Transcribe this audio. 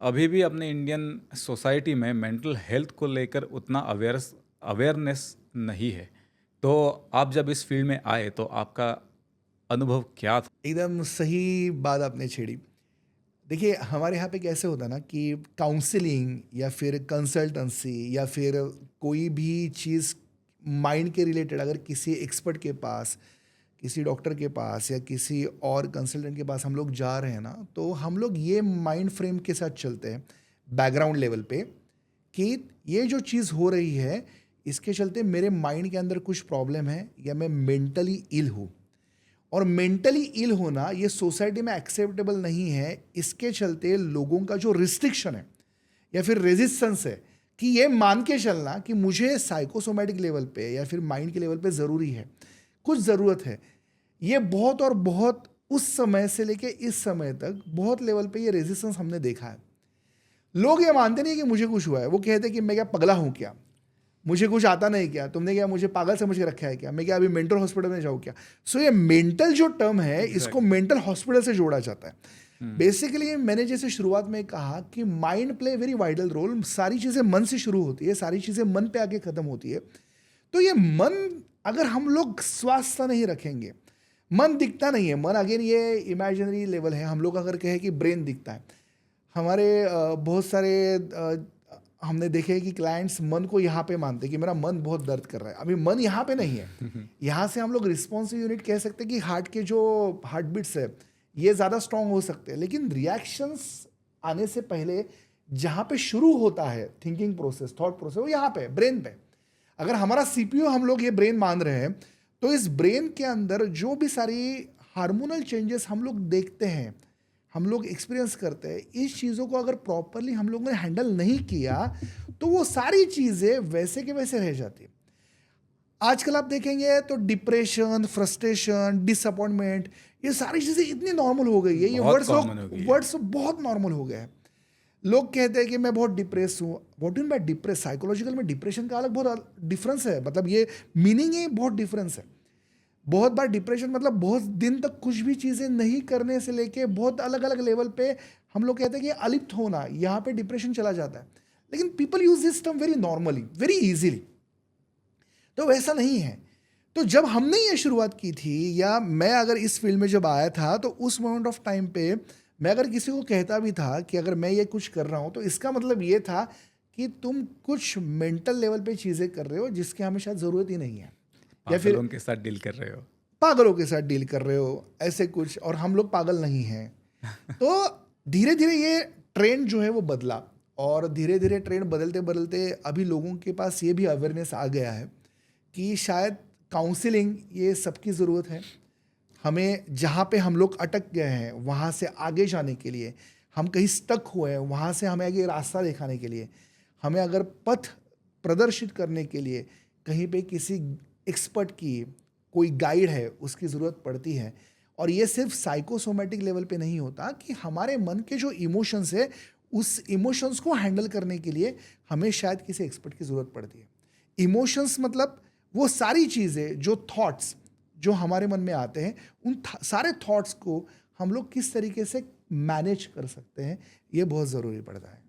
अभी भी अपने इंडियन सोसाइटी में मेंटल हेल्थ को लेकर उतना अवेयरनेस नहीं है। तो आप जब इस फील्ड में आए तो आपका अनुभव क्या था? एकदम सही बात आपने छेड़ी। देखिए, हमारे यहाँ पे कैसे होता है ना कि काउंसलिंग या फिर कंसल्टेंसी या फिर कोई भी चीज़ माइंड के रिलेटेड अगर किसी एक्सपर्ट के पास, किसी डॉक्टर के पास या किसी और कंसल्टेंट के पास हम लोग जा रहे हैं ना, तो हम लोग ये माइंड फ्रेम के साथ चलते हैं बैकग्राउंड लेवल पे कि ये जो चीज़ हो रही है, इसके चलते मेरे माइंड के अंदर कुछ प्रॉब्लम है या मैं मेंटली इल हूँ। और मेंटली इल होना ये सोसाइटी में एक्सेप्टेबल नहीं है। इसके चलते लोगों का जो रिस्ट्रिक्शन है या फिर रेजिस्टेंस है कि ये मान के चलना कि मुझे साइकोसोमेटिक लेवल पे या फिर माइंड के लेवल पे ज़रूरी है, कुछ ज़रूरत है, ये बहुत और बहुत उस समय से लेके इस समय तक बहुत लेवल पे ये रेजिस्टेंस हमने देखा है। लोग ये मानते नहीं कि मुझे कुछ हुआ है, वो कहते हैं कि मैं क्या पगला हूँ क्या, मुझे कुछ आता नहीं क्या, तुमने क्या मुझे पागल समझ के रखा है क्या, मैं क्या अभी मेंटल हॉस्पिटल में जाऊँ क्या। सो ये मेंटल जो टर्म है इसको एग्जैक्टली। मेंटल हॉस्पिटल से जोड़ा जाता है। हम्म। बेसिकली मैंने जैसे शुरुआत में कहा कि mind play very vital role. सारी चीज़ें मन से शुरू होती है, सारी चीज़ें मन पे आके ख़त्म होती है। तो ये मन अगर हम लोग स्वास्थ्य नहीं रखेंगे, मन दिखता नहीं है, मन अगेन ये इमेजिनरी लेवल है। हम लोग अगर कहें कि ब्रेन दिखता है, हमारे बहुत सारे हमने देखे हैं कि क्लाइंट्स मन को यहाँ पे मानते हैं कि मेरा मन बहुत दर्द कर रहा है। अभी मन यहाँ पे नहीं है, यहाँ से हम लोग रिस्पॉन्सिव यूनिट कह सकते हैं कि हार्ट के जो हार्ट बीट्स है ये ज़्यादा स्ट्रांग हो सकते हैं, लेकिन रिएक्शंस आने से पहले जहाँ पे शुरू होता है थिंकिंग प्रोसेस, थॉट प्रोसेस, वो यहाँ पे ब्रेन पे। अगर हमारा सीपीयू हम लोग ये ब्रेन मान रहे हैं, तो इस ब्रेन के अंदर जो भी सारी हार्मोनल चेंजेस हम लोग देखते हैं, हम लोग एक्सपीरियंस करते हैं, इस चीज़ों को अगर प्रॉपरली हम लोगों ने हैंडल नहीं किया तो वो सारी चीज़ें वैसे के वैसे रह जाती है। आजकल आप देखेंगे तो डिप्रेशन, फ्रस्ट्रेशन, डिसअपॉइंटमेंट, ये सारी चीज़ें इतनी नॉर्मल हो गई है, ये बहुत वर्ड्स लोग कॉमन हो गई है। वर्ड्स बहुत नॉर्मल हो गए हैं। लोग कहते हैं कि मैं बहुत डिप्रेस हूँ। What do mean by depress? Psychological में डिप्रेशन का अलग बहुत डिफरेंस है, मतलब ये मीनिंग ही बहुत डिफरेंस है। बहुत बार डिप्रेशन मतलब बहुत दिन तक कुछ भी चीज़ें नहीं करने से लेके बहुत अलग अलग लेवल पे हम लोग कहते हैं कि अलिप्त होना, यहाँ पे डिप्रेशन चला जाता है। लेकिन people use this term very normally, very easily. तो वैसा नहीं है। तो जब हमने ये शुरुआत की थी या मैं अगर इस फील्ड में जब आया था, तो उस मोमेंट ऑफ टाइम पे मैं अगर किसी को कहता भी था कि अगर मैं ये कुछ कर रहा हूँ, तो इसका मतलब ये था कि तुम कुछ मेंटल लेवल पे चीज़ें कर रहे हो जिसकी हमें शायद ज़रूरत ही नहीं है, या फिर पागलों के साथ डील कर रहे हो। पागलों के साथ डील कर रहे हो, ऐसे कुछ, और हम लोग पागल नहीं हैं। तो धीरे धीरे ये ट्रेंड जो है वो बदला, और धीरे धीरे ट्रेंड बदलते बदलते अभी लोगों के पास ये भी अवेयरनेस आ गया है कि शायद काउंसलिंग ये सबकी ज़रूरत है। हमें जहाँ पे हम लोग अटक गए हैं वहाँ से आगे जाने के लिए, हम कहीं स्टक हुए हैं वहाँ से हमें आगे रास्ता दिखाने के लिए, हमें अगर पथ प्रदर्शित करने के लिए कहीं पे किसी एक्सपर्ट की कोई गाइड है उसकी ज़रूरत पड़ती है। और ये सिर्फ साइकोसोमेटिक लेवल पे नहीं होता कि हमारे मन के जो इमोशंस है उस इमोशंस को हैंडल करने के लिए हमें शायद किसी एक्सपर्ट की ज़रूरत पड़ती है। इमोशंस मतलब वो सारी चीज़ें जो थॉट्स जो हमारे मन में आते हैं, उन सारे थॉट्स को हम लोग किस तरीके से मैनेज कर सकते हैं, ये बहुत ज़रूरी पड़ता है।